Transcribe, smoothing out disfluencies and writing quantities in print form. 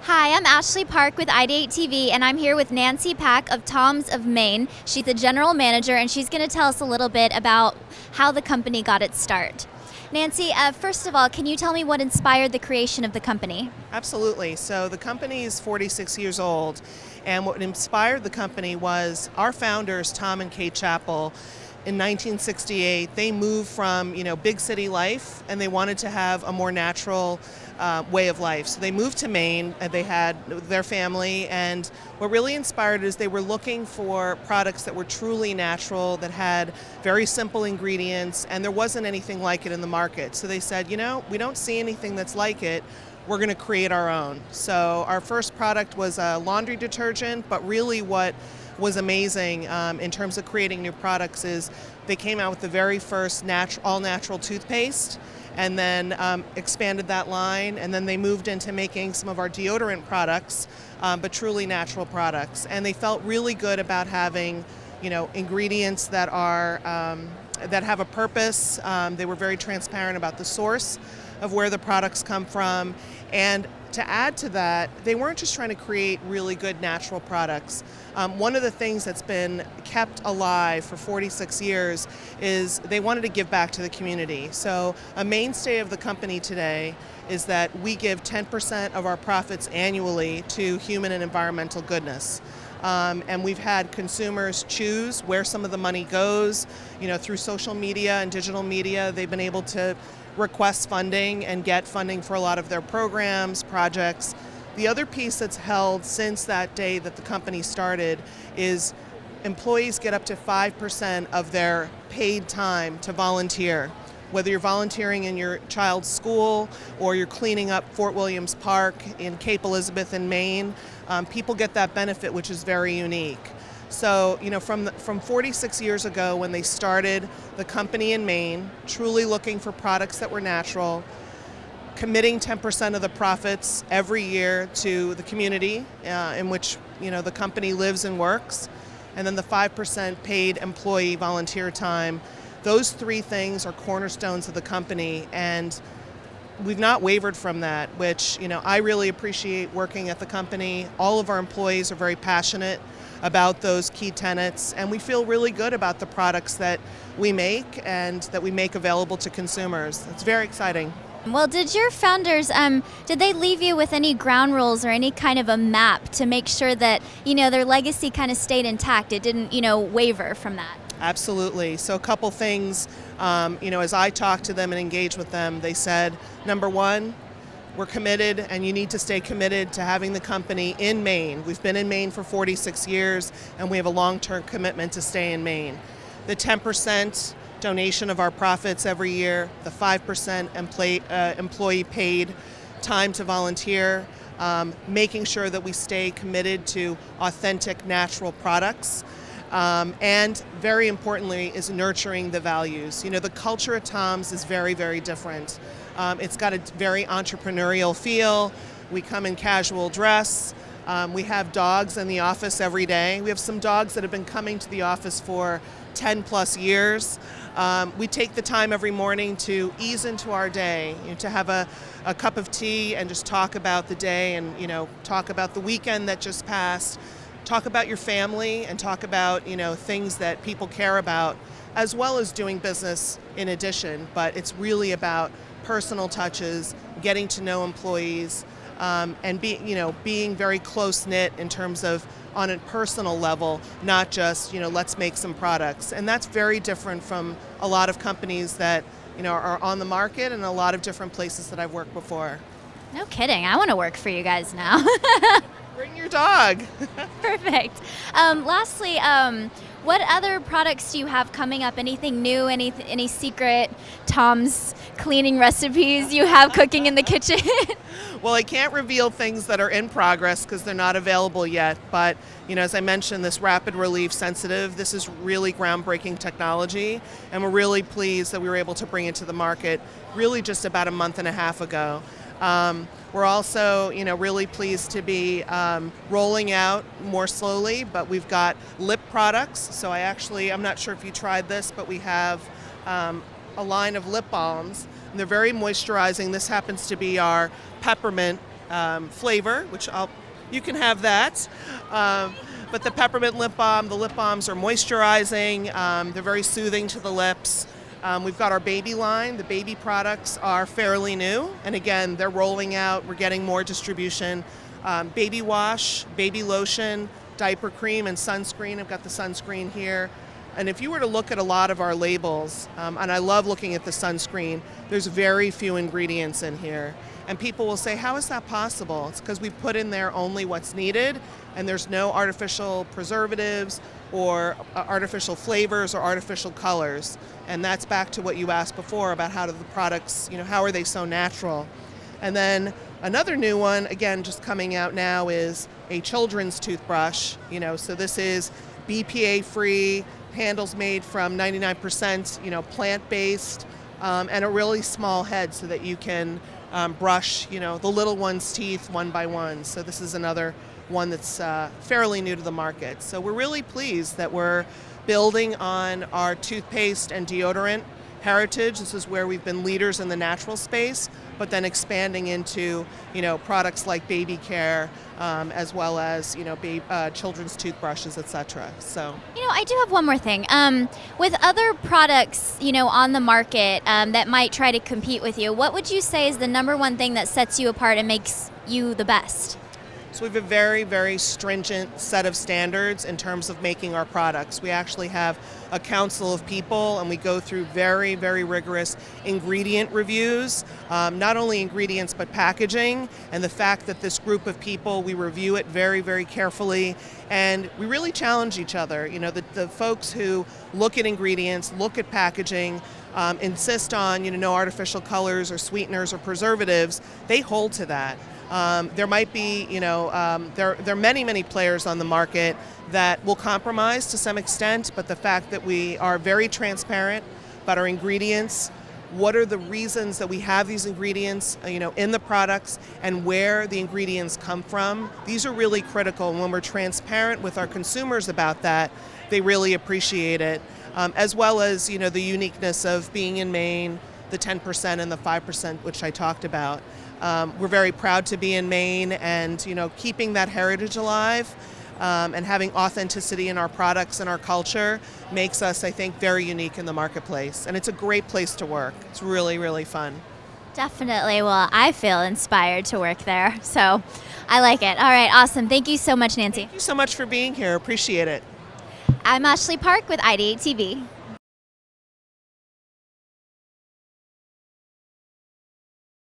Hi, I'm Ashley Park with IdeateTV, and I'm here with Nancy Pak of Tom's of Maine. She's the general manager, and she's going to tell us a little bit about how the company got its start. Nancy, first of all, can you tell me what inspired the creation of the company? Absolutely. So the company is 46 years old, and what inspired the company was our founders, Tom and Kate Chappell. In 1968, they moved from big city life, and they wanted to have a more natural way of life. So they moved to Maine, and they had their family. And what really inspired is they were looking for products that were truly natural, that had very simple ingredients, and there wasn't anything like it in the market. So they said, we don't see anything that's like it. We're going to create our own. So our first product was a laundry detergent, but really what was amazing in terms of creating new products is they came out with the very first all-natural toothpaste, and then expanded that line, and then they moved into making some of our deodorant products, but truly natural products. And they felt really good about having ingredients that are that have a purpose. They were very transparent about the source of where the products come from. And to add to that, they weren't just trying to create really good natural products. One of the things that's been kept alive for 46 years is they wanted to give back to the community. So a mainstay of the company today is that we give 10% of our profits annually to human and environmental goodness. And we've had consumers choose where some of the money goes. Through social media and digital media, they've been able to request funding and get funding for a lot of their programs, projects. The other piece that's held since that day that the company started is employees get up to 5% of their paid time to volunteer. Whether you're volunteering in your child's school or you're cleaning up Fort Williams Park in Cape Elizabeth in Maine, people get that benefit, which is very unique. So, from 46 years ago when they started the company in Maine, truly looking for products that were natural, committing 10% of the profits every year to the community in which the company lives and works, and then the 5% paid employee volunteer time. Those three things are cornerstones of the company, and we've not wavered from that, which I really appreciate working at the company. All of our employees are very passionate about those key tenets, and we feel really good about the products that we make and that we make available to consumers. It's very exciting. Well, did your founders, did they leave you with any ground rules or any kind of a map to make sure that, their legacy kind of stayed intact? It didn't, waver from that? Absolutely. So a couple things, as I talked to them and engaged with them, they said, number one, we're committed, and you need to stay committed to having the company in Maine. We've been in Maine for 46 years, and we have a long-term commitment to stay in Maine. The 10% donation of our profits every year, the 5% employee paid time to volunteer, making sure that we stay committed to authentic, natural products. And very importantly is nurturing the values. The culture at Tom's is very, very different. It's got a very entrepreneurial feel. We come in casual dress. We have dogs in the office every day. We have some dogs that have been coming to the office for 10 plus years. We take the time every morning to ease into our day, to have a cup of tea and just talk about the day and talk about the weekend that just passed. Talk about your family and talk about things that people care about, as well as doing business in addition. But it's really about personal touches, getting to know employees, and being very close knit in terms of on a personal level, not just let's make some products. And that's very different from a lot of companies that are on the market and a lot of different places that I've worked before. No kidding. I want to work for you guys now. Bring your dog. Perfect. Lastly, what other products do you have coming up? Anything new? Any secret Tom's cleaning recipes you have cooking in the kitchen? Well, I can't reveal things that are in progress because they're not available yet. But as I mentioned, this rapid relief sensitive, this is really groundbreaking technology, and we're really pleased that we were able to bring it to the market really just about a month and a half ago. We're also, really pleased to be rolling out more slowly, but we've got lip products. So I'm not sure if you tried this, but we have a line of lip balms. And they're very moisturizing. This happens to be our peppermint flavor, which you can have that. But the peppermint lip balm, the lip balms are moisturizing. They're very soothing to the lips. We've got our baby line. The baby products are fairly new. And again, they're rolling out. We're getting more distribution. Baby wash, baby lotion, diaper cream, and sunscreen. I've got the sunscreen here. And if you were to look at a lot of our labels, and I love looking at the sunscreen, there's very few ingredients in here. And people will say, how is that possible? It's because we put in there only what's needed, and there's no artificial preservatives or artificial flavors or artificial colors. And that's back to what you asked before about how do the products, how are they so natural? And then another new one, again, just coming out now, is a children's toothbrush. So this is BPA-free, handles made from 99% plant-based, and a really small head so that you can brush the little one's teeth one by one. So this is another one that's fairly new to the market. So we're really pleased that we're building on our toothpaste and deodorant heritage. This is where we've been leaders in the natural space, but then expanding into products like baby care, as well as children's toothbrushes, etc. So I do have one more thing. With other products on the market that might try to compete with you, what would you say is the number one thing that sets you apart and makes you the best? So we have a very, very stringent set of standards in terms of making our products. We actually have a council of people, and we go through very, very rigorous ingredient reviews, not only ingredients but packaging, and the fact that this group of people, we review it very, very carefully, and we really challenge each other. The folks who look at ingredients, look at packaging, insist on no artificial colors or sweeteners or preservatives, they hold to that. There might be, there are many, many players on the market that will compromise to some extent, but the fact that we are very transparent about our ingredients, what are the reasons that we have these ingredients, in the products, and where the ingredients come from, these are really critical. And when we're transparent with our consumers about that, they really appreciate it, as well as, the uniqueness of being in Maine, the 10% and the 5%, which I talked about. We're very proud to be in Maine, and keeping that heritage alive and having authenticity in our products and our culture makes us, I think, very unique in the marketplace. And it's a great place to work. It's really, really fun. Definitely. Well, I feel inspired to work there, so I like it. All right, awesome. Thank you so much, Nancy. Thank you so much for being here. Appreciate it. I'm Ashley Park with IdeateTV.